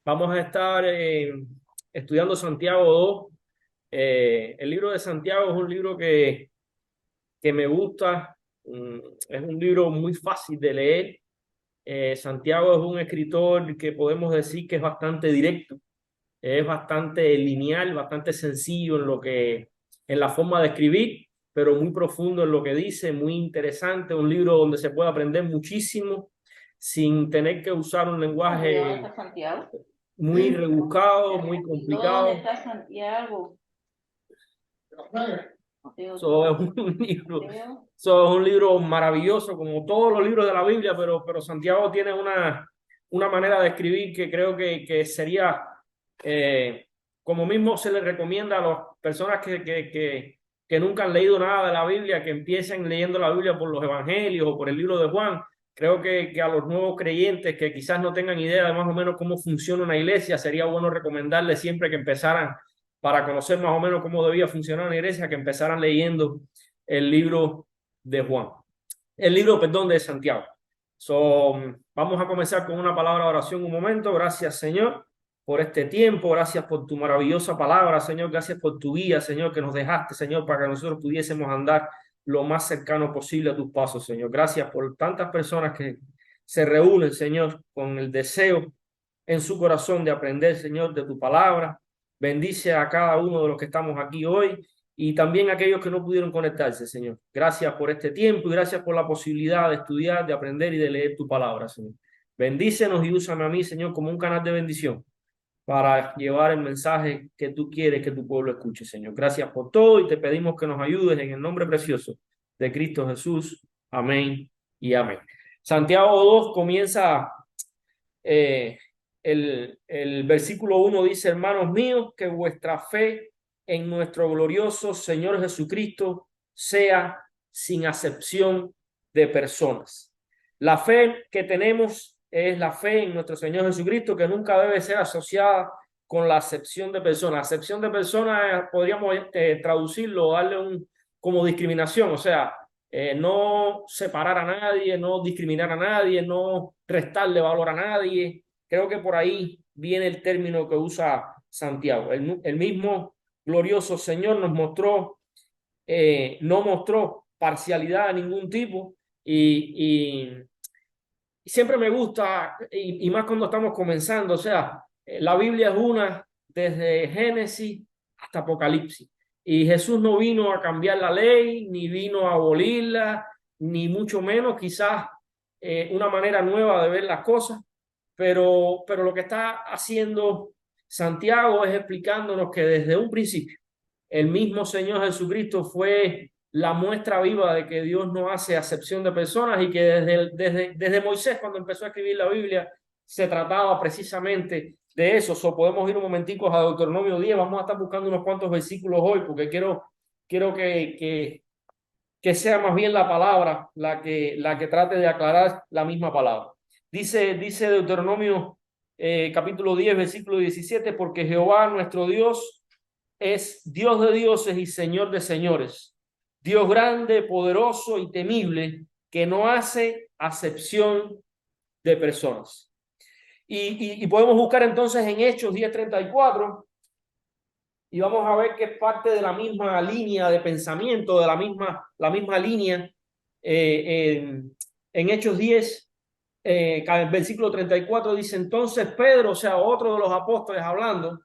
Vamos a estar estudiando Santiago 2. El libro de Santiago es un libro que me gusta. Es un libro muy fácil de leer. Santiago es un escritor que podemos decir que es bastante directo, es bastante lineal, bastante sencillo en la forma de escribir, pero muy profundo en lo que dice, muy interesante. Un libro donde se puede aprender muchísimo sin tener que usar un ¿Cómo? ¿Y dónde lenguaje está Santiago? muy rebuscado, muy ¿Y dónde complicado. está Santiago? Mateo, So, es un libro, Mateo. so, es un libro maravilloso, como todos los libros de la Biblia, pero Santiago tiene una manera de escribir que creo que sería, eh, como mismo se le recomienda a las personas que nunca han leído nada de la Biblia, que empiecen leyendo la Biblia por los evangelios o por el libro de Juan. Creo que a los nuevos creyentes que quizás no tengan idea de más o menos cómo funciona una iglesia, sería bueno recomendarles siempre que empezaran para conocer más o menos cómo debía funcionar una iglesia, que empezaran leyendo el libro de Juan, el libro, perdón, de Santiago. Vamos a comenzar con una palabra de oración un momento. Gracias, Señor, por este tiempo. Gracias por tu maravillosa palabra, Señor. Gracias por tu guía, Señor, que nos dejaste, Señor, para que nosotros pudiésemos andar lo más cercano posible a tus pasos, Señor. Gracias por tantas personas que se reúnen, Señor, con el deseo en su corazón de aprender, Señor, de tu palabra. Bendice a cada uno de los que estamos aquí hoy y también a aquellos que no pudieron conectarse, Señor. Gracias por este tiempo y gracias por la posibilidad de estudiar, de aprender y de leer tu palabra, Señor. Bendícenos y úsame a mí, Señor, como un canal de bendición para llevar el mensaje que tú quieres que tu pueblo escuche, Señor. Gracias por todo y te pedimos que nos ayudes en el nombre precioso de Cristo Jesús. Amén y amén. Santiago 2 comienza, eh, el versículo 1 dice: hermanos míos, que vuestra fe en nuestro glorioso Señor Jesucristo sea sin acepción de personas. La fe que tenemos es la fe en nuestro Señor Jesucristo, que nunca debe ser asociada con la acepción de personas. Acepción de personas podríamos traducirlo, darle como discriminación, o sea, no separar a nadie, no discriminar a nadie, no restarle valor a nadie. Creo que por ahí viene el término que usa Santiago. El mismo glorioso Señor nos mostró, no mostró parcialidad de ningún tipo y siempre me gusta, y más cuando estamos comenzando, o sea, la Biblia es una desde Génesis hasta Apocalipsis. Y Jesús no vino a cambiar la ley, ni vino a abolirla, ni mucho menos quizás una manera nueva de ver las cosas, pero lo que está haciendo Santiago es explicándonos que desde un principio el mismo Señor Jesucristo fue la muestra viva de que Dios no hace acepción de personas y que desde Moisés, cuando empezó a escribir la Biblia, se trataba precisamente de eso. Podemos ir un momentico a Deuteronomio 10. Vamos a estar buscando unos cuantos versículos hoy porque quiero que sea más bien la palabra la que trate de aclarar la misma palabra. Dice Deuteronomio capítulo 10, versículo 17: porque Jehová nuestro Dios es Dios de dioses y Señor de señores, Dios grande, poderoso y temible, que no hace acepción de personas. Y podemos buscar entonces en Hechos 10:34 y vamos a ver que es parte de la misma línea de pensamiento, de la misma línea. En Hechos 10, el versículo 34 dice: entonces Pedro, o sea, otro de los apóstoles hablando,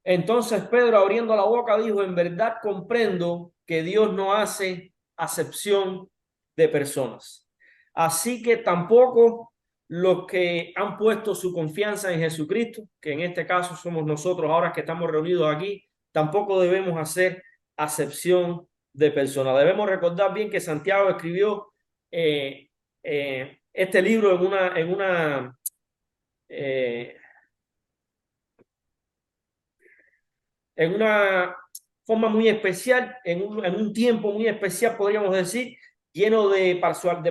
entonces Pedro, abriendo la boca, dijo: en verdad comprendo que Dios no hace acepción de personas. Así que tampoco los que han puesto su confianza en Jesucristo, que en este caso somos nosotros ahora que estamos reunidos aquí, tampoco debemos hacer acepción de personas. Debemos recordar bien que Santiago escribió este libro eh, en una forma muy especial, en un tiempo muy especial, podríamos decir, lleno de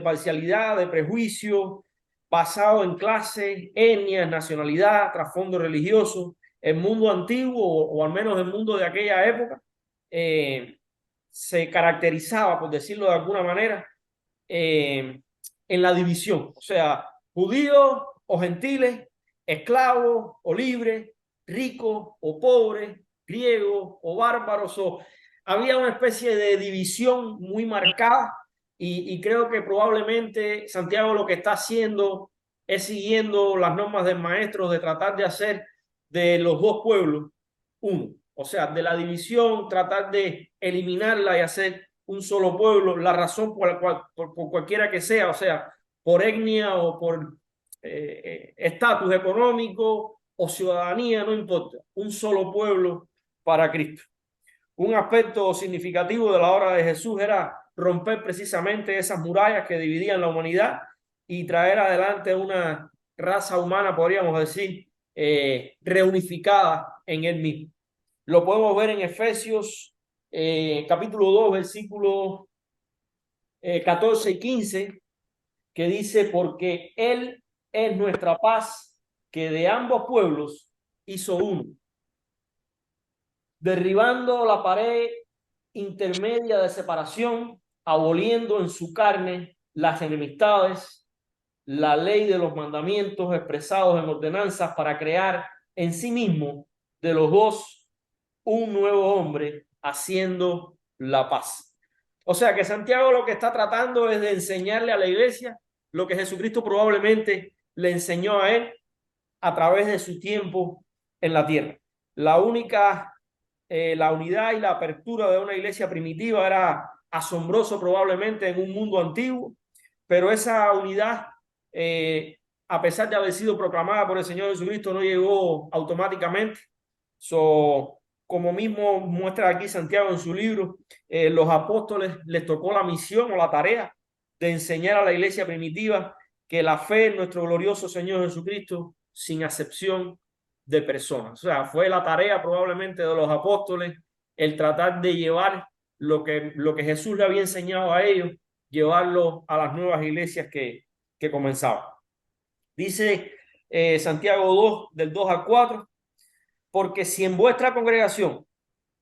parcialidad, de prejuicio, basado en clases, etnias, nacionalidad, trasfondo religioso. El mundo antiguo, o al menos el mundo de aquella época, eh, se caracterizaba, por decirlo de alguna manera, en la división, o sea, judíos o gentiles, esclavo o libre, rico o pobre, griego o bárbaros, había una especie de división muy marcada y creo que probablemente Santiago lo que está haciendo es siguiendo las normas del maestro de tratar de hacer de los dos pueblos uno. O sea, de la división, tratar de eliminarla y hacer un solo pueblo, la razón por la cual, por cualquiera que sea, o sea, por etnia o por estatus económico o ciudadanía, no importa, un solo pueblo para Cristo. Un aspecto significativo de la obra de Jesús era romper precisamente esas murallas que dividían la humanidad y traer adelante una raza humana, podríamos decir, reunificada en él mismo. Lo podemos ver en Efesios capítulo 2, versículos 14 y 15, que dice, porque Él es nuestra paz, que de ambos pueblos hizo uno, derribando la pared intermedia de separación, aboliendo en su carne las enemistades, la ley de los mandamientos expresados en ordenanzas para crear en sí mismo de los dos un nuevo hombre haciendo la paz. O sea que Santiago lo que está tratando es de enseñarle a la iglesia lo que Jesucristo probablemente le enseñó a él a través de su tiempo en la tierra. La única, la unidad y la apertura de una iglesia primitiva era asombroso probablemente en un mundo antiguo, pero esa unidad, a pesar de haber sido proclamada por el Señor Jesucristo, no llegó automáticamente. Como mismo muestra aquí Santiago en su libro, los apóstoles les tocó la misión o la tarea de enseñar a la iglesia primitiva que la fe en nuestro glorioso Señor Jesucristo, sin acepción de personas. O sea, fue la tarea probablemente de los apóstoles el tratar de llevar lo que Jesús le había enseñado a ellos, llevarlo a las nuevas iglesias que comenzaban. Dice Santiago 2, del 2 al 4, porque si en vuestra congregación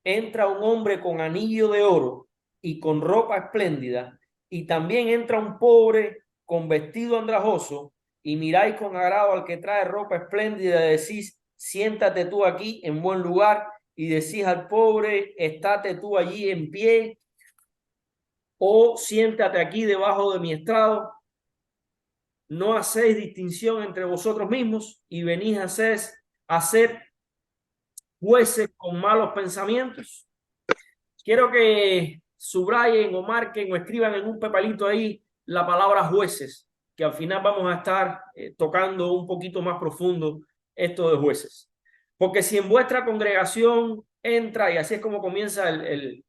entra un hombre con anillo de oro y con ropa espléndida, y también entra un pobre con vestido andrajoso, y miráis con agrado al que trae ropa espléndida, y decís, siéntate tú aquí en buen lugar, y decís al pobre, estate tú allí en pie, o siéntate aquí debajo de mi estrado, no hacéis distinción entre vosotros mismos y venís a ser jueces con malos pensamientos. Quiero que subrayen o marquen o escriban en un papelito ahí la palabra jueces, que al final vamos a estar tocando un poquito más profundo esto de jueces. Porque si en vuestra congregación entra, y así es como comienza el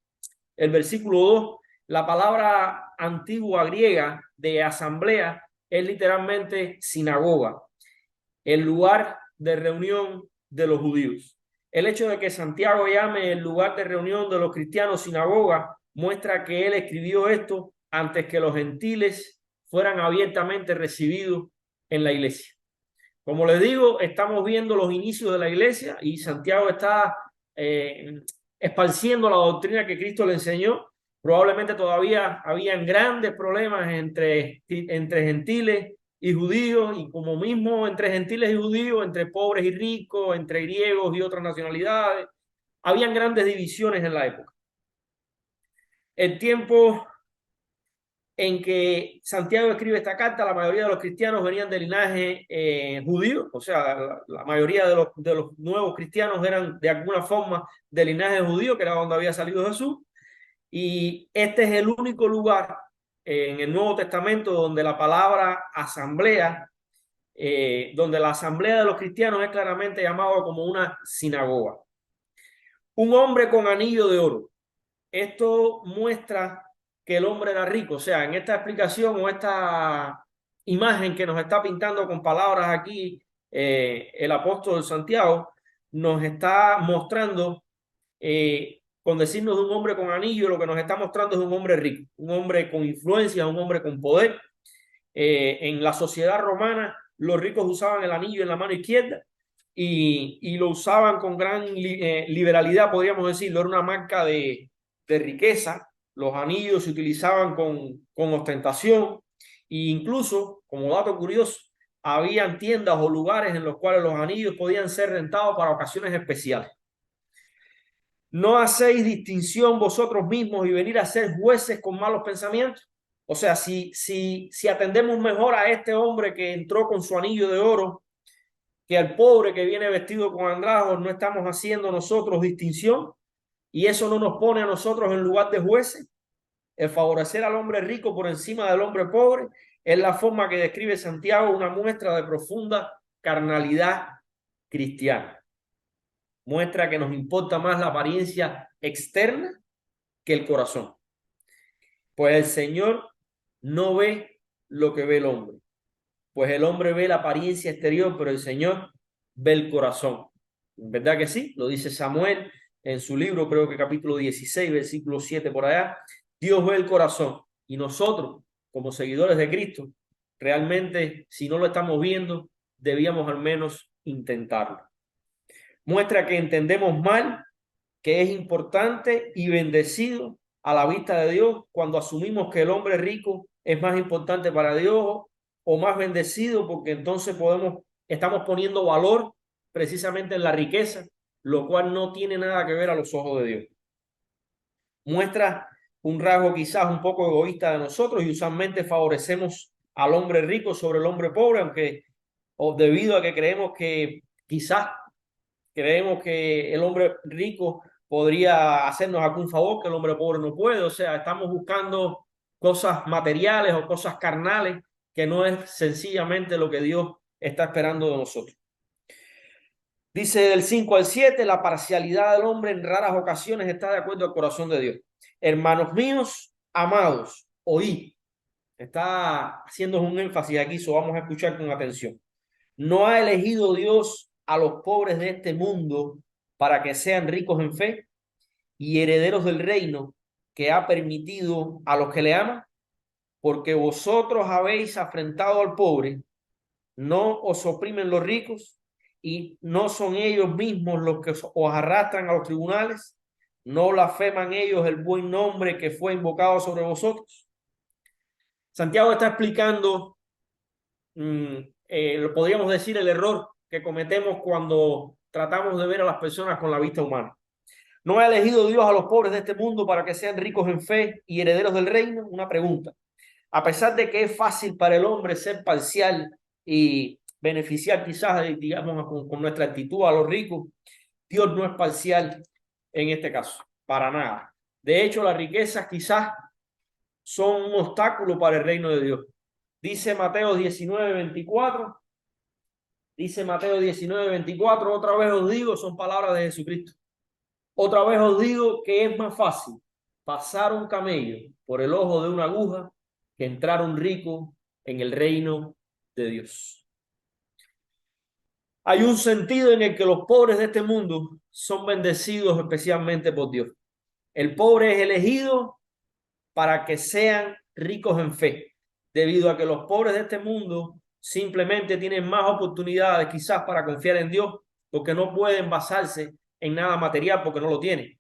versículo 2, la palabra antigua griega de asamblea es literalmente sinagoga, el lugar de reunión de los judíos. El hecho de que Santiago llame el lugar de reunión de los cristianos sinagoga muestra que él escribió esto antes que los gentiles fueran abiertamente recibidos en la iglesia. Como les digo, estamos viendo los inicios de la iglesia y Santiago está esparciendo la doctrina que Cristo le enseñó. Probablemente todavía habían grandes problemas entre gentiles y judíos, y como mismo entre gentiles y judíos, entre pobres y ricos, entre griegos y otras nacionalidades, habían grandes divisiones en la época. El tiempo en que Santiago escribe esta carta, la mayoría de los cristianos venían de linaje judío, o sea, la mayoría de los nuevos cristianos eran de alguna forma de linaje judío, que era donde había salido Jesús, y este es el único lugar en el Nuevo Testamento donde la palabra asamblea, donde la asamblea de los cristianos es claramente llamado como una sinagoga. Un hombre con anillo de oro. Esto muestra que el hombre era rico. O sea, en esta explicación o esta imagen que nos está pintando con palabras aquí el apóstol Santiago, nos está mostrando, con decirnos de un hombre con anillo, lo que nos está mostrando es un hombre rico, un hombre con influencia, un hombre con poder. En la sociedad romana, los ricos usaban el anillo en la mano izquierda y lo usaban con gran liberalidad, podríamos decirlo. Era una marca de riqueza. Los anillos se utilizaban con ostentación, e incluso, como dato curioso, habían tiendas o lugares en los cuales los anillos podían ser rentados para ocasiones especiales. ¿No hacéis distinción vosotros mismos y venir a ser jueces con malos pensamientos? O sea, si atendemos mejor a este hombre que entró con su anillo de oro que al pobre que viene vestido con andrajos, no estamos haciendo nosotros distinción, y eso no nos pone a nosotros en lugar de jueces. El favorecer al hombre rico por encima del hombre pobre es la forma que describe Santiago, una muestra de profunda carnalidad cristiana. Muestra que nos importa más la apariencia externa que el corazón. Pues el Señor no ve lo que ve el hombre. Pues el hombre ve la apariencia exterior, pero el Señor ve el corazón. ¿Verdad que sí? Lo dice Samuel en su libro, creo que capítulo 16, versículo 7 por allá. Dios ve el corazón, y nosotros, como seguidores de Cristo, realmente, si no lo estamos viendo, debíamos al menos intentarlo. Muestra que entendemos mal que es importante y bendecido a la vista de Dios cuando asumimos que el hombre rico es más importante para Dios o más bendecido, porque entonces estamos poniendo valor precisamente en la riqueza, lo cual no tiene nada que ver a los ojos de Dios. Muestra un rasgo quizás un poco egoísta de nosotros, y usualmente favorecemos al hombre rico sobre el hombre pobre, aunque o debido a que creemos que el hombre rico podría hacernos algún favor que el hombre pobre no puede. O sea, estamos buscando cosas materiales o cosas carnales, que no es sencillamente lo que Dios está esperando de nosotros. Dice del 5 al 7, la parcialidad del hombre en raras ocasiones está de acuerdo al corazón de Dios. Hermanos míos, amados, oí. Está haciendo un énfasis aquí, so vamos a escuchar con atención. ¿No ha elegido Dios a los pobres de este mundo para que sean ricos en fe y herederos del reino que ha permitido a los que le aman? Porque vosotros habéis afrentado al pobre, no os oprimen los ricos, y no son ellos mismos los que os arrastran a los tribunales, no blasfeman ellos el buen nombre que fue invocado sobre vosotros. Santiago está explicando, lo podríamos decir, el error que cometemos cuando tratamos de ver a las personas con la vista humana. ¿No ha elegido Dios a los pobres de este mundo para que sean ricos en fe y herederos del reino? Una pregunta. A pesar de que es fácil para el hombre ser parcial y beneficiar quizás, digamos, con nuestra actitud a los ricos, Dios no es parcial en este caso, para nada. De hecho, las riquezas quizás son un obstáculo para el reino de Dios. Dice Mateo 19:24. Dice Mateo 19:24, otra vez os digo, son palabras de Jesucristo. Otra vez os digo que es más fácil pasar un camello por el ojo de una aguja que entrar un rico en el reino de Dios. Hay un sentido en el que los pobres de este mundo son bendecidos especialmente por Dios. El pobre es elegido para que sean ricos en fe, debido a que los pobres de este mundo simplemente tienen más oportunidades quizás para confiar en Dios, porque no pueden basarse en nada material porque no lo tienen.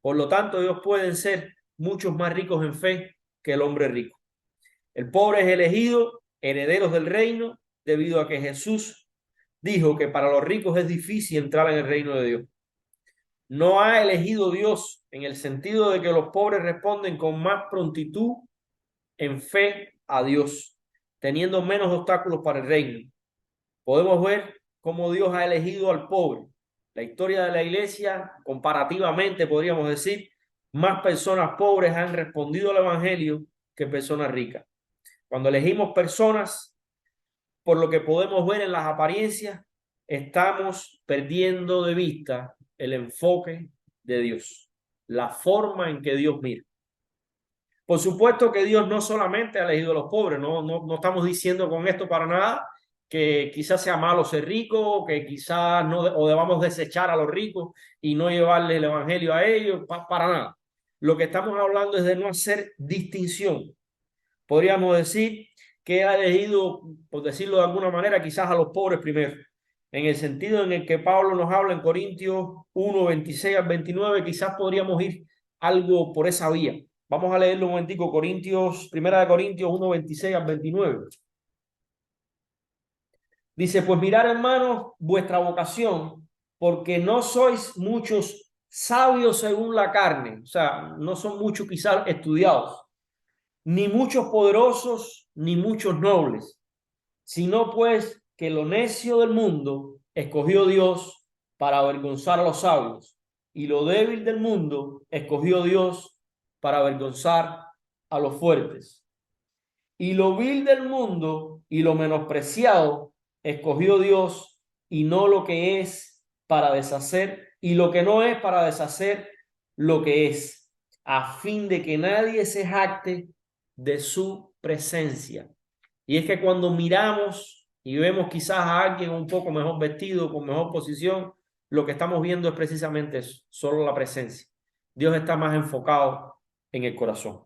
Por lo tanto, ellos pueden ser muchos más ricos en fe que el hombre rico. El pobre es elegido herederos del reino debido a que Jesús dijo que para los ricos es difícil entrar en el reino de Dios. No ha elegido Dios en el sentido de que los pobres responden con más prontitud en fe a Dios, teniendo menos obstáculos para el reino. Podemos ver cómo Dios ha elegido al pobre. La historia de la iglesia, comparativamente, podríamos decir, más personas pobres han respondido al evangelio que personas ricas. Cuando elegimos personas, por lo que podemos ver en las apariencias, estamos perdiendo de vista el enfoque de Dios, la forma en que Dios mira. Por supuesto que Dios no solamente ha elegido a los pobres, no estamos diciendo con esto para nada que quizás sea malo ser rico, que quizás no, o debamos desechar a los ricos y no llevarles el evangelio a ellos, para nada. Lo que estamos hablando es de no hacer distinción. Podríamos decir que ha elegido, por decirlo de alguna manera, quizás a los pobres primero, en el sentido en el que Pablo nos habla en Corintios 1, 26 al 29, quizás podríamos ir algo por esa vía. Vamos a leerlo un momentico, Primera de Corintios 1, 26 al 29. Dice, pues mirad, hermanos, vuestra vocación, porque no sois muchos sabios según la carne, o sea, no son muchos quizás estudiados, ni muchos poderosos, ni muchos nobles, sino pues que lo necio del mundo escogió Dios para avergonzar a los sabios, y lo débil del mundo escogió Dios para avergonzar a los fuertes. Y lo vil del mundo y lo menospreciado escogió Dios, y no lo que es para deshacer, y lo que no es para deshacer lo que es, a fin de que nadie se jacte de su presencia. Y es que cuando miramos y vemos quizás a alguien un poco mejor vestido, con mejor posición, lo que estamos viendo es precisamente eso, solo la presencia. Dios está más enfocado en el corazón.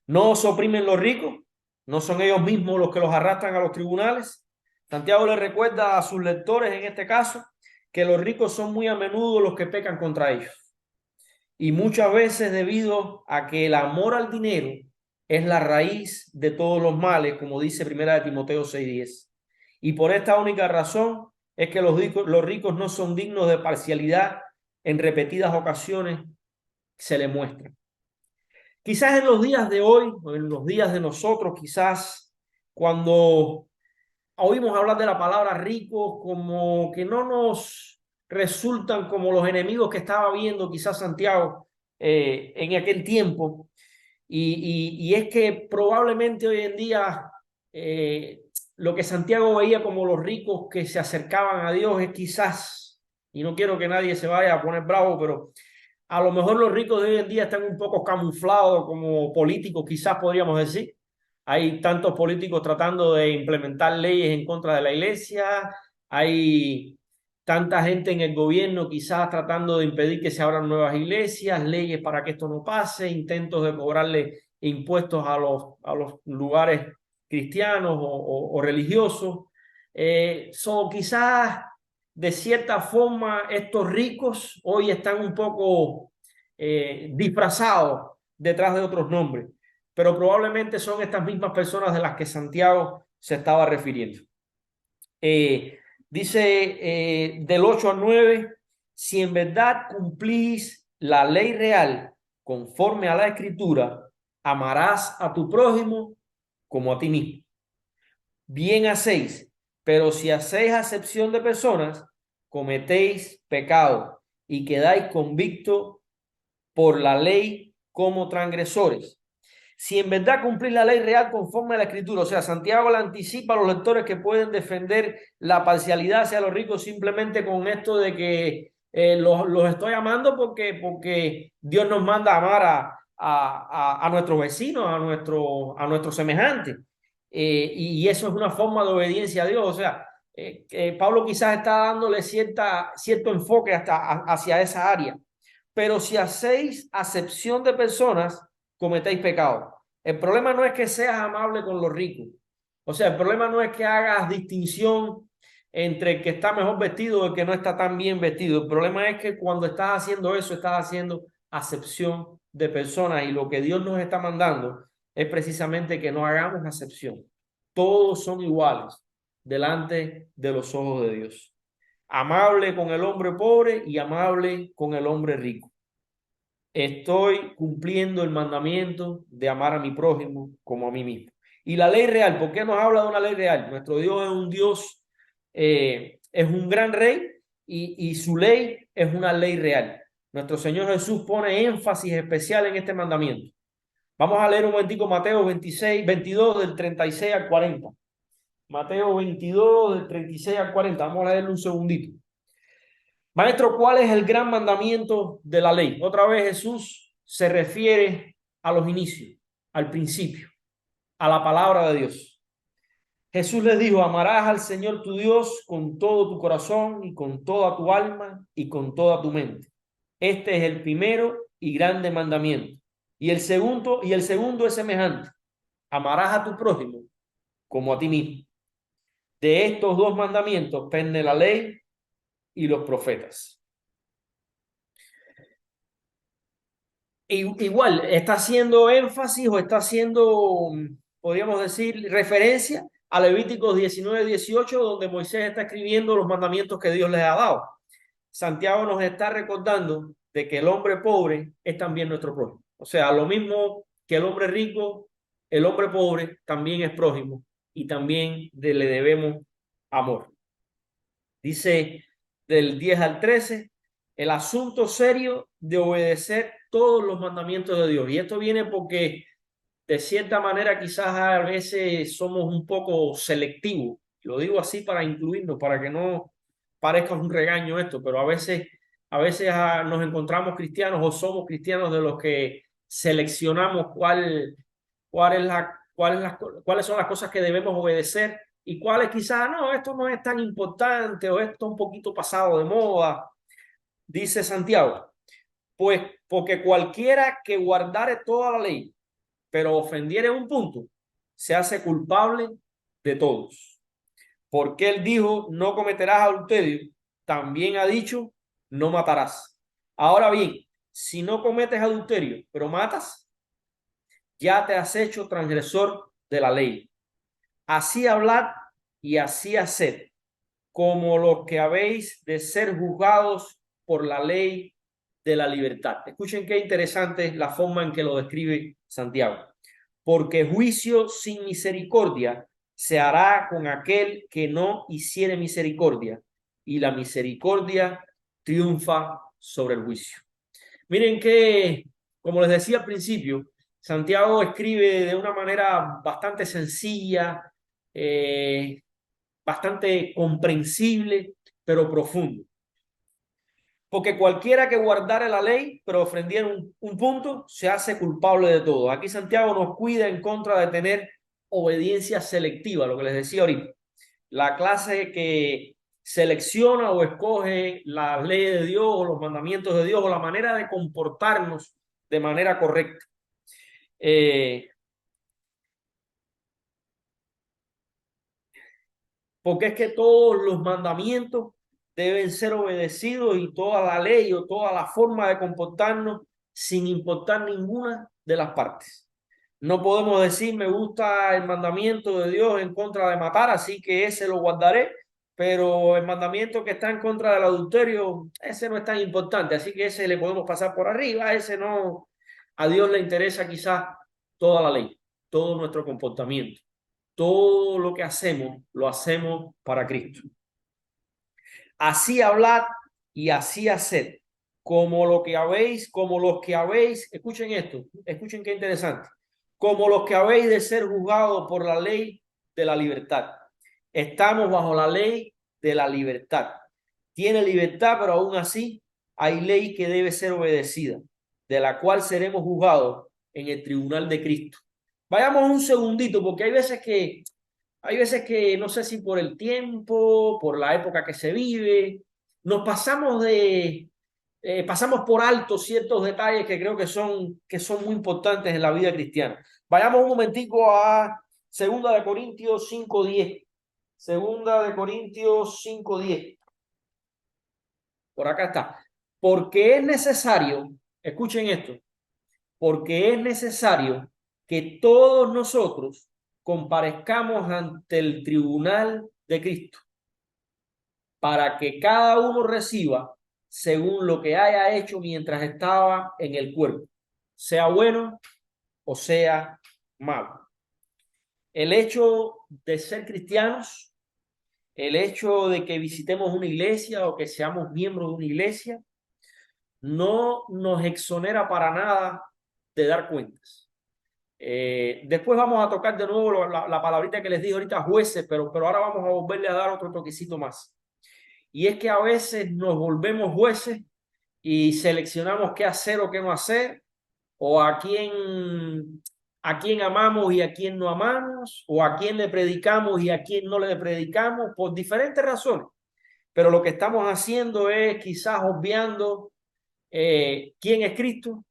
No os oprimen los ricos, no son ellos mismos los que los arrastran a los tribunales. Santiago le recuerda a sus lectores en este caso que los ricos son muy a menudo los que pecan contra ellos. Y muchas veces debido a que el amor al dinero es la raíz de todos los males, como dice Primera de Timoteo 6:10. Y por esta única razón es que los ricos no son dignos de parcialidad, en repetidas ocasiones se le muestra. Quizás en los días de hoy, o en los días de nosotros, quizás cuando oímos hablar de la palabra ricos, como que no nos resultan como los enemigos que estaba viendo quizás Santiago en aquel tiempo. Y es que probablemente hoy en día lo que Santiago veía como los ricos que se acercaban a Dios es quizás, y no quiero que nadie se vaya a poner bravo, pero a lo mejor los ricos de hoy en día están un poco camuflados como políticos, quizás podríamos decir. Hay tantos políticos tratando de implementar leyes en contra de la iglesia. Hay tanta gente en el gobierno quizás tratando de impedir que se abran nuevas iglesias, leyes para que esto no pase, intentos de cobrarle impuestos a los lugares cristianos o religiosos. Quizás de cierta forma estos ricos hoy están un poco disfrazados detrás de otros nombres, pero probablemente son estas mismas personas de las que Santiago se estaba refiriendo. Dice del 8 al 9, si en verdad cumplís la ley real conforme a la escritura, amarás a tu prójimo como a ti mismo. Bien hacéis, pero si hacéis acepción de personas, cometéis pecado y quedáis convictos por la ley como transgresores. Si en verdad cumplís la ley real conforme a la escritura, o sea, Santiago le anticipa a los lectores que pueden defender la parcialidad hacia los ricos simplemente con esto de que los estoy amando porque Dios nos manda a amar a nuestros vecinos, a nuestros semejantes. Y eso es una forma de obediencia a Dios. O sea, Pablo quizás está dándole cierto enfoque hacia esa área. Pero si hacéis acepción de personas, cometéis pecado. El problema no es que seas amable con los ricos. O sea, el problema no es que hagas distinción entre el que está mejor vestido y el que no está tan bien vestido. El problema es que cuando estás haciendo eso, estás haciendo acepción de personas, y lo que Dios nos está mandando es precisamente que no hagamos acepción. Todos son iguales delante de los ojos de Dios. Amable con el hombre pobre y amable con el hombre rico. Estoy cumpliendo el mandamiento de amar a mi prójimo como a mí mismo. Y la ley real, ¿por qué nos habla de una ley real? Nuestro Dios es un Dios, es un gran rey, y su ley es una ley real. Nuestro Señor Jesús pone énfasis especial en este mandamiento. Vamos a leer un momentico Mateo 22 del 36 al 40. Mateo 22 del 36 al 40. Vamos a leerlo un segundito. Maestro, ¿cuál es el gran mandamiento de la ley? Otra vez Jesús se refiere a los inicios, al principio, a la palabra de Dios. Jesús les dijo: amarás al Señor tu Dios con todo tu corazón y con toda tu alma y con toda tu mente. Este es el primero y grande mandamiento. Y el segundo es semejante: amarás a tu prójimo como a ti mismo. De estos dos mandamientos pende la ley y los profetas. Igual, está haciendo énfasis o está haciendo, podríamos decir, referencia a Levíticos 19:18, donde Moisés está escribiendo los mandamientos que Dios les ha dado. Santiago nos está recordando de que el hombre pobre es también nuestro prójimo. O sea, lo mismo que el hombre rico, el hombre pobre también es prójimo y también le debemos amor. Dice del 10 al 13, el asunto serio de obedecer todos los mandamientos de Dios. Y esto viene porque de cierta manera quizás a veces somos un poco selectivos. Lo digo así para incluirnos, para que no parezca un regaño esto, pero a veces nos encontramos cristianos o somos cristianos de los que seleccionamos cuáles son las cosas que debemos obedecer y cuáles quizás no, esto no es tan importante o esto es un poquito pasado de moda. Dice Santiago, pues porque cualquiera que guardare toda la ley pero ofendiere un punto, se hace culpable de todos. Porque él dijo, no cometerás adulterio, también ha dicho, no matarás. Ahora bien, si no cometes adulterio, pero matas, ya te has hecho transgresor de la ley. Así hablad y así haced, como los que habéis de ser juzgados por la ley de la libertad. Escuchen qué interesante es la forma en que lo describe Santiago. Porque juicio sin misericordia se hará con aquel que no hiciere misericordia, y la misericordia triunfa sobre el juicio. Miren que, como les decía al principio, Santiago escribe de una manera bastante sencilla, bastante comprensible, pero profundo. Porque cualquiera que guardare la ley, pero ofendiera un punto, se hace culpable de todo. Aquí Santiago nos cuida en contra de tener obediencia selectiva, lo que les decía ahorita. La clase que selecciona o escoge las leyes de Dios o los mandamientos de Dios o la manera de comportarnos de manera correcta. Porque es que todos los mandamientos deben ser obedecidos y toda la ley o toda la forma de comportarnos sin importar ninguna de las partes. No podemos decir me gusta el mandamiento de Dios en contra de matar, así que ese lo guardaré, pero el mandamiento que está en contra del adulterio, ese no es tan importante, así que ese le podemos pasar por arriba, ese no, a Dios le interesa quizás toda la ley, todo nuestro comportamiento. Todo lo que hacemos, lo hacemos para Cristo. Así hablad y así haced, como los que habéis, escuchen esto, escuchen qué interesante, como los que habéis de ser juzgados por la ley de la libertad. Estamos bajo la ley de la libertad. Tiene libertad, pero aún así hay ley que debe ser obedecida, de la cual seremos juzgados en el tribunal de Cristo. Vayamos un segundito, porque hay veces que no sé si por el tiempo, por la época que se vive, nos pasamos por alto ciertos detalles que creo que son muy importantes en la vida cristiana. Vayamos un momentico a 2 Corintios 5:10. 2 Corintios 5:10. Por acá está. Porque es necesario, escuchen esto, porque es necesario que todos nosotros comparezcamos ante el tribunal de Cristo para que cada uno reciba según lo que haya hecho mientras estaba en el cuerpo, sea bueno o sea malo. El hecho de ser cristianos, el hecho de que visitemos una iglesia o que seamos miembros de una iglesia, no nos exonera para nada de dar cuentas. Después vamos a tocar de nuevo la palabrita que les dije ahorita, jueces, pero ahora vamos a volverle a dar otro toquecito más. Y es que a veces nos volvemos jueces y seleccionamos qué hacer o qué no hacer, o a quién amamos y a quién no amamos, o a quién le predicamos y a quién no le predicamos, por diferentes razones. Pero lo que estamos haciendo es quizás obviando quién es Cristo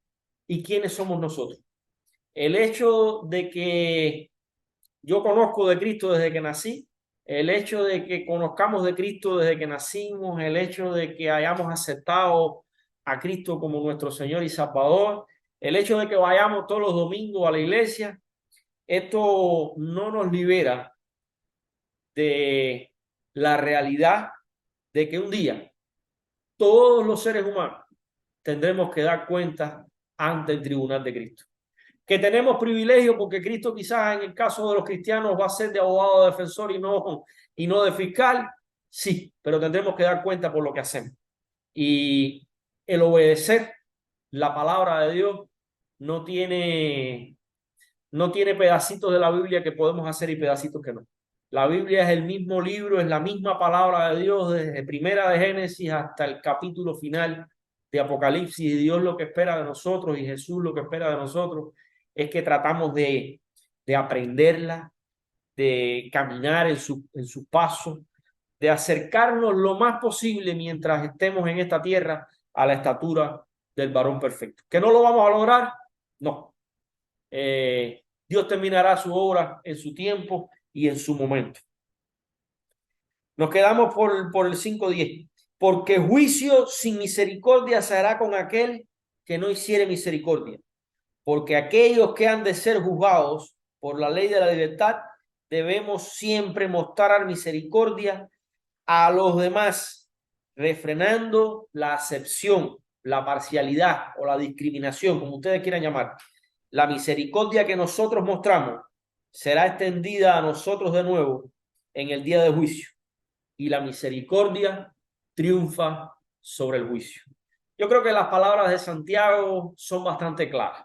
y quiénes somos nosotros. El hecho de que yo conozco de Cristo desde que nací, el hecho de que conozcamos de Cristo desde que nacimos, el hecho de que hayamos aceptado a Cristo como nuestro Señor y Salvador, el hecho de que vayamos todos los domingos a la iglesia, esto no nos libera de la realidad de que un día todos los seres humanos tendremos que dar cuenta ante el tribunal de Cristo. Que tenemos privilegio porque Cristo quizás en el caso de los cristianos va a ser de abogado defensor y no de fiscal, sí, pero tendremos que dar cuenta por lo que hacemos. Y el obedecer la palabra de Dios no tiene pedacitos de la Biblia que podemos hacer y pedacitos que no. La Biblia es el mismo libro, es la misma palabra de Dios desde primera de Génesis hasta el capítulo final de Apocalipsis. Y Dios lo que espera de nosotros y Jesús lo que espera de nosotros es que tratamos de aprenderla, de caminar en su paso, de acercarnos lo más posible mientras estemos en esta tierra a la estatura del varón perfecto. ¿Que no lo vamos a lograr? No. Dios terminará su obra en su tiempo y en su momento. Nos quedamos por el 5:10. Porque juicio sin misericordia se hará con aquel que no hiciere misericordia. Porque aquellos que han de ser juzgados por la ley de la libertad, debemos siempre mostrar misericordia a los demás, refrenando la acepción, la parcialidad o la discriminación, como ustedes quieran llamar. La misericordia que nosotros mostramos será extendida a nosotros de nuevo en el día de juicio, y la misericordia triunfa sobre el juicio. Yo creo que las palabras de Santiago son bastante claras.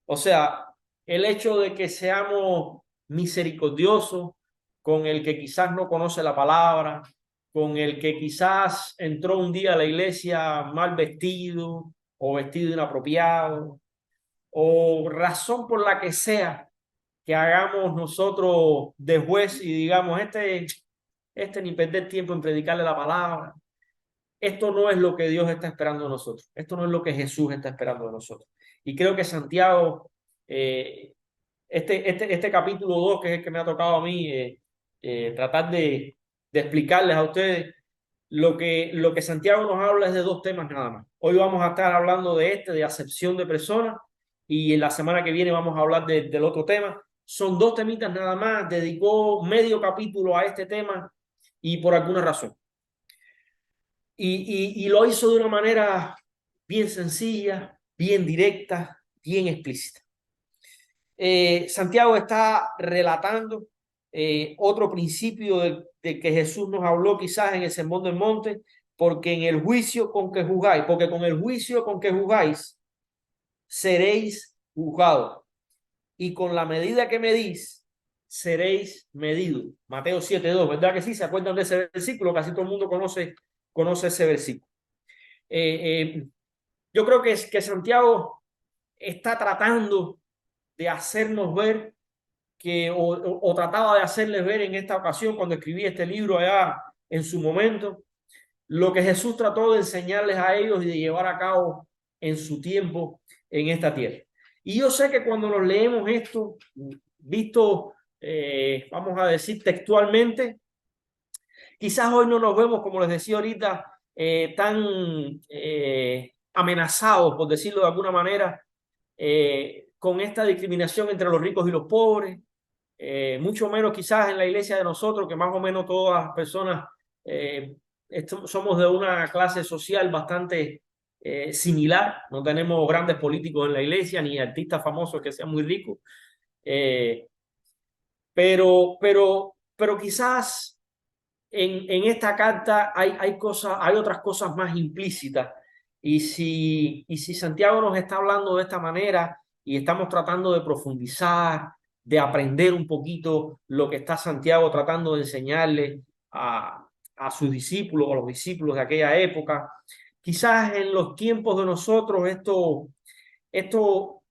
O sea, el hecho de que seamos misericordiosos con el que quizás no conoce la palabra, con el que quizás entró un día a la iglesia mal vestido o vestido inapropiado, o razón por la que sea que hagamos nosotros de juez y digamos, este ni perder tiempo en predicarle la palabra. Esto no es lo que Dios está esperando de nosotros. Esto no es lo que Jesús está esperando de nosotros. Y creo que Santiago, este capítulo 2, que es el que me ha tocado a mí, tratar de explicarles a ustedes, lo que Santiago nos habla es de dos temas nada más. Hoy vamos a estar hablando de acepción de personas, y en la semana que viene vamos a hablar del otro tema. Son dos temitas nada más, dedicó medio capítulo a este tema y por alguna razón. Y lo hizo de una manera bien sencilla, bien directa, bien explícita. Santiago está relatando otro principio de que Jesús nos habló quizás en el Sermón del Monte, porque en el juicio con que juzgáis, porque con el juicio con que juzgáis, seréis juzgados, y con la medida que medís, seréis medidos. Mateo 7:2, ¿verdad que sí? ¿Se acuerdan de ese versículo? Casi todo el mundo conoce ese versículo. Yo creo que Santiago está tratando de hacernos ver o trataba de hacerles ver en esta ocasión cuando escribí este libro allá en su momento, lo que Jesús trató de enseñarles a ellos y de llevar a cabo en su tiempo en esta tierra. Y yo sé que cuando nos leemos esto, visto, vamos a decir textualmente, quizás hoy no nos vemos, como les decía ahorita, tan amenazados, por decirlo de alguna manera, con esta discriminación entre los ricos y los pobres, mucho menos quizás en la iglesia de nosotros, que más o menos todas las personas somos de una clase social bastante similar. No tenemos grandes políticos en la iglesia ni artistas famosos que sean muy ricos, pero quizás en esta carta hay otras cosas más implícitas. Y si Santiago nos está hablando de esta manera y estamos tratando de profundizar, de aprender un poquito lo que está Santiago tratando de enseñarle a sus discípulos o a los discípulos de aquella época, quizás en los tiempos de nosotros esto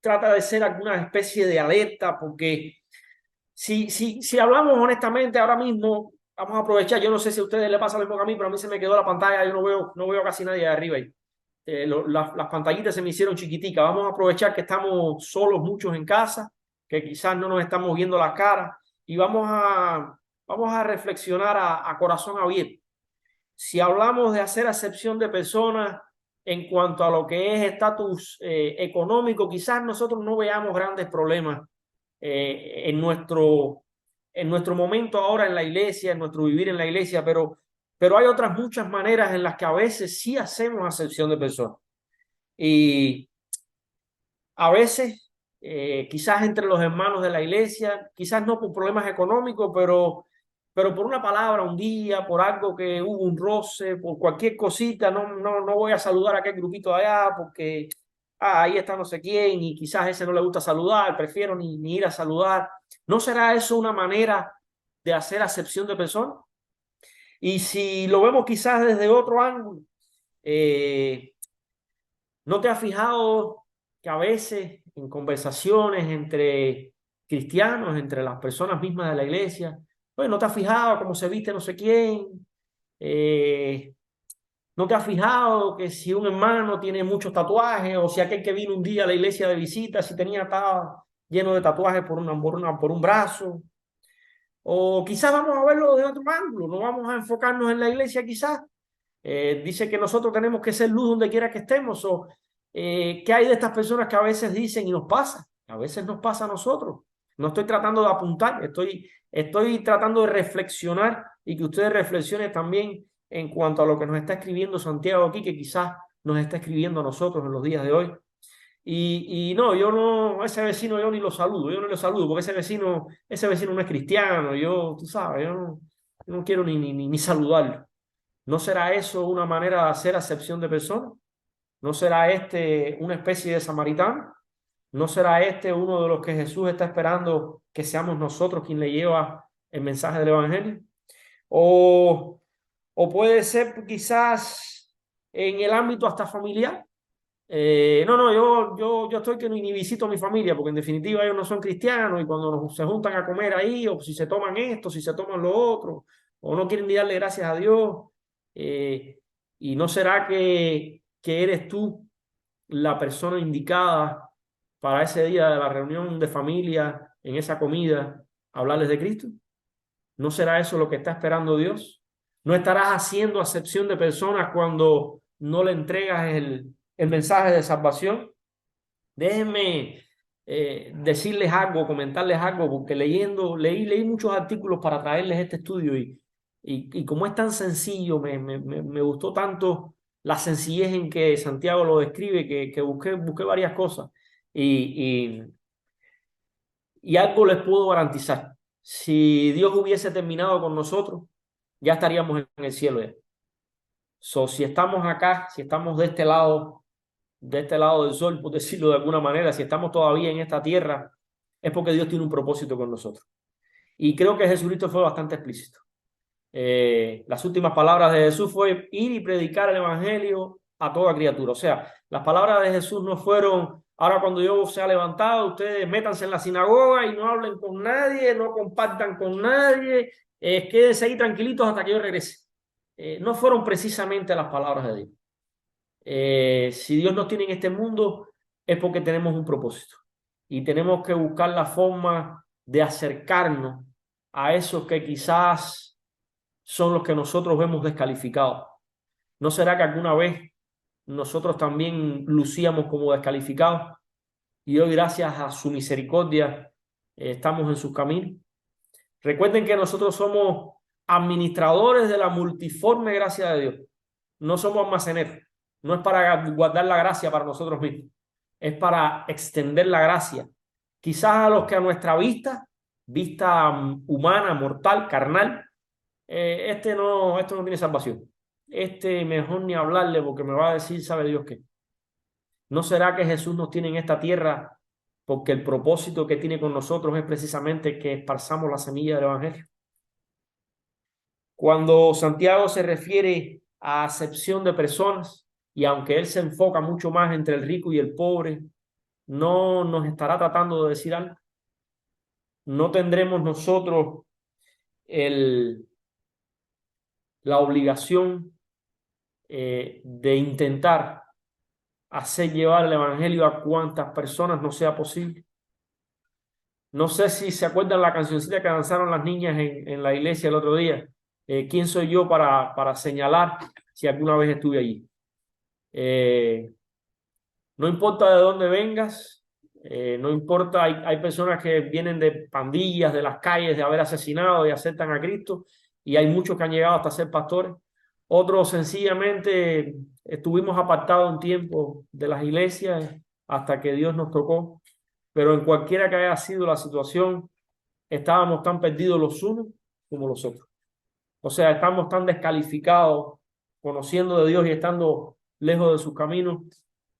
trata de ser alguna especie de alerta, porque si hablamos honestamente ahora mismo, vamos a aprovechar. Yo no sé si a ustedes les pasa lo mismo que a mí, pero a mí se me quedó la pantalla, yo no veo casi nadie de arriba. Las pantallitas se me hicieron chiquiticas. Vamos a aprovechar que estamos solos muchos en casa, que quizás no nos estamos viendo la cara, y vamos a reflexionar a corazón abierto. Si hablamos de hacer acepción de personas en cuanto a lo que es estatus económico, quizás nosotros no veamos grandes problemas en en nuestro momento ahora en la iglesia, en nuestro vivir en la iglesia, pero hay otras muchas maneras en las que a veces sí hacemos acepción de personas. Y a veces, quizás entre los hermanos de la iglesia, quizás no por problemas económicos, pero por una palabra un día, por algo que hubo un roce, por cualquier cosita, no voy a saludar a aquel grupito de allá porque ahí está no sé quién y quizás a ese no le gusta saludar, prefiero ni ir a saludar. ¿No será eso una manera de hacer acepción de personas? Y si lo vemos quizás desde otro ángulo, eh, ¿no te has fijado que a veces en conversaciones entre cristianos, entre las personas mismas de la iglesia, pues no te has fijado cómo se viste no sé quién? Eh, ¿No te has fijado que si un hermano tiene muchos tatuajes o si aquel que vino un día a la iglesia de visita, si tenía estaba lleno de tatuajes por un brazo? O quizás vamos a verlo de otro ángulo, no vamos a enfocarnos en la iglesia quizás. Dice que nosotros tenemos que ser luz donde quiera que estemos. O ¿qué hay de estas personas que a veces dicen y nos pasa? A veces nos pasa a nosotros. No estoy tratando de apuntar, estoy tratando de reflexionar y que ustedes reflexionen también en cuanto a lo que nos está escribiendo Santiago aquí, que quizás nos está escribiendo a nosotros en los días de hoy. Y no, yo no, a ese vecino yo ni lo saludo, yo no lo saludo porque ese vecino no es cristiano, yo, tú sabes, yo no quiero ni saludarlo. ¿No será eso una manera de hacer acepción de personas? ¿No será este una especie de samaritano? ¿No será este uno de los que Jesús está esperando que seamos nosotros quien le lleva el mensaje del Evangelio? O, o puede ser quizás en el ámbito hasta familiar. Yo estoy que ni visito a mi familia porque en definitiva ellos no son cristianos y cuando se juntan a comer ahí o si se toman esto, si se toman lo otro o no quieren ni darle gracias a Dios, eh, y no será que eres tú la persona indicada para ese día de la reunión de familia, en esa comida, hablarles de Cristo. ¿No será eso lo que está esperando Dios? ¿No estarás haciendo acepción de personas cuando no le entregas el mensaje de salvación? Déjenme decirles algo, comentarles algo, porque leí muchos artículos para traerles este estudio y como es tan sencillo, me gustó tanto la sencillez en que Santiago lo describe que busqué varias cosas y, y algo les puedo garantizar. Si Dios hubiese terminado con nosotros, ya estaríamos en el cielo ya. Si estamos acá, si estamos de este lado del sol, por decirlo de alguna manera, si estamos todavía en esta tierra, es porque Dios tiene un propósito con nosotros. Y creo que Jesucristo fue bastante explícito. Las últimas palabras de Jesús fue ir y predicar el evangelio a toda criatura. O sea, las palabras de Jesús no fueron, ahora cuando yo sea levantado, ustedes métanse en la sinagoga y no hablen con nadie, no compartan con nadie, quédense ahí tranquilitos hasta que yo regrese. No fueron precisamente las palabras de Dios. Si Dios nos tiene en este mundo es porque tenemos un propósito y tenemos que buscar la forma de acercarnos a esos que quizás son los que nosotros vemos descalificados. ¿No será que alguna vez nosotros también lucíamos como descalificados y hoy gracias a su misericordia estamos en sus caminos? Recuerden que nosotros somos administradores de la multiforme gracia de Dios, no somos almaceneros. No es para guardar la gracia para nosotros mismos, es para extender la gracia. Quizás a los que a nuestra vista humana, mortal, carnal, esto no tiene salvación. Este mejor ni hablarle porque me va a decir, sabe Dios qué. ¿No será que Jesús nos tiene en esta tierra porque el propósito que tiene con nosotros es precisamente que esparzamos la semilla del Evangelio? Cuando Santiago se refiere a acepción de personas, y aunque él se enfoca mucho más entre el rico y el pobre, no nos estará tratando de decir algo. No tendremos nosotros la obligación de intentar hacer llevar el evangelio a cuantas personas no sea posible. No sé si se acuerdan la cancioncita que danzaron las niñas en la iglesia el otro día. ¿Quién soy yo para señalar si alguna vez estuve allí? No importa de dónde vengas, No importa, hay personas que vienen de pandillas, de las calles, de haber asesinado y aceptan a Cristo, y hay muchos que han llegado hasta ser pastores. Otros sencillamente estuvimos apartados un tiempo de las iglesias hasta que Dios nos tocó, pero en cualquiera que haya sido la situación, estábamos tan perdidos los unos como los otros. O sea, estamos tan descalificados conociendo de Dios y estando lejos de sus caminos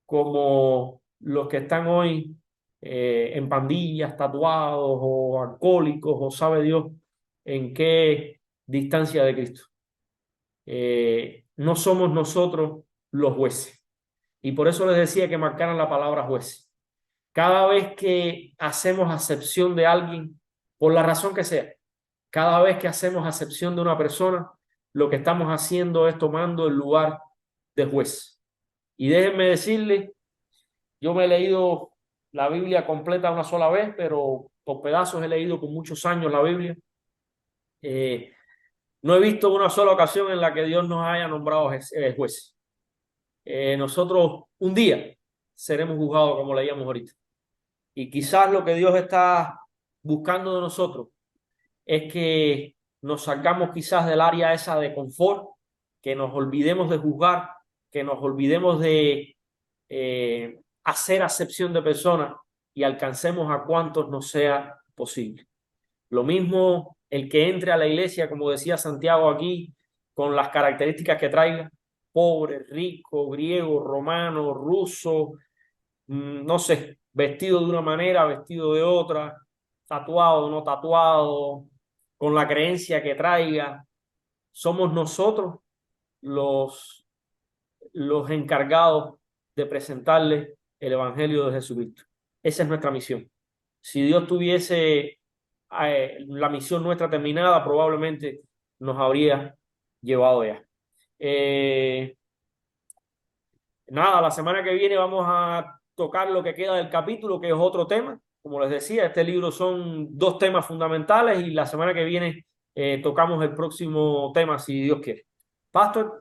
como los que están hoy en pandillas, tatuados o alcohólicos o sabe Dios en qué distancia de Cristo. No somos nosotros los jueces. Y por eso les decía que marcaran la palabra juez. Cada vez que hacemos acepción de alguien, por la razón que sea, cada vez que hacemos acepción de una persona, lo que estamos haciendo es tomando el lugar de juez. Y déjenme decirles, yo me he leído la Biblia completa una sola vez, pero por pedazos he leído por muchos años la Biblia. No he visto una sola ocasión en la que Dios nos haya nombrado jueces. Nosotros un día seremos juzgados como leíamos ahorita. Y quizás lo que Dios está buscando de nosotros es que nos salgamos quizás del área esa de confort, que nos olvidemos de juzgar, que nos olvidemos de hacer acepción de personas y alcancemos a cuantos nos sea posible. Lo mismo el que entre a la iglesia, como decía Santiago aquí, con las características que traiga, pobre, rico, griego, romano, ruso, no sé, vestido de una manera, vestido de otra, tatuado, no tatuado, con la creencia que traiga, somos nosotros los encargados de presentarle el Evangelio de Jesucristo. Esa es nuestra misión. Si Dios tuviese la misión nuestra terminada, probablemente nos habría llevado ya. Nada, la semana que viene vamos a tocar lo que queda del capítulo, que es otro tema. Como les decía, este libro son 2 temas fundamentales y la semana que viene tocamos el próximo tema, si Dios quiere. Pastor.